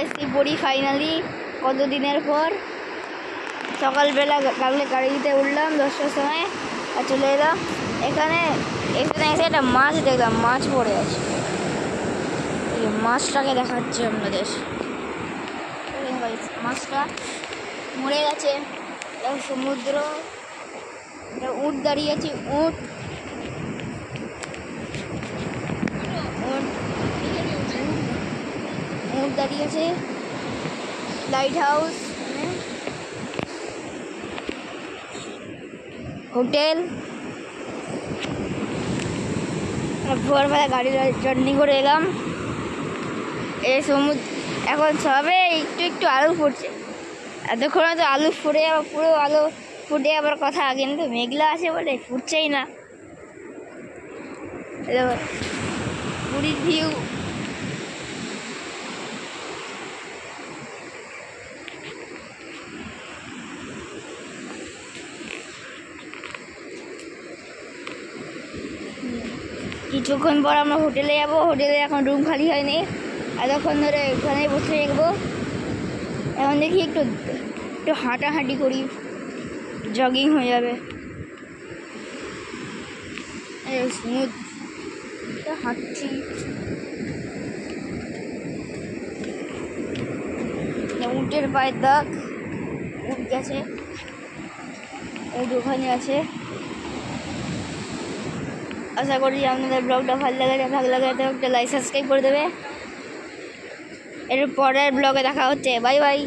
এসেছি পড়ি ফাইনালি কতদিনের পর। সকালবেলা কালকে গাড়িতে উঠলাম 10টার সময় আর চলে এলাম এখানে। এখানে এসে একটা মাছ দেখলাম, মাছ পড়ে আছে। এই মাছটাকে দেখাচ্ছি আপনাদের। মাছটা মরে গেছে। সমুদ্র, উট দাঁড়িয়ে আছে, উট দাঁড়িয়ে আছে। Light house, hotel. ভোরবেলা গাড়ি জার্নি করে এলাম। এই সমুদ্র এখন সবে একটু একটু আলু ফুটছে। এতক্ষণে তো আলু ফুটে আবার পুরো আলু ফুটে আবার কথা, কিন্তু মেঘলা আছে বলে ফুটছেই না। পুরীর ভিউ। কিছুক্ষণ পর আমরা হোটেলে যাবো। হোটেলে এখন রুম খালি হয়নি, এতক্ষণ ধরে এখানে বসে থাকবো। এখন দেখি একটু একটু হাঁটাহাঁটি করি, জগিং হয়ে যাবে। সমুদ্র হাঁটছি, উটের পায়ের দাগ, উট গেছে, উট ওখানে আছে। আশা করি আপনাদের ব্লগটা ভালো লাগে তো একটা লাইক সাবস্ক্রাইব করে দেবে। এর পরের ব্লগে দেখা হচ্ছে। Bye bye.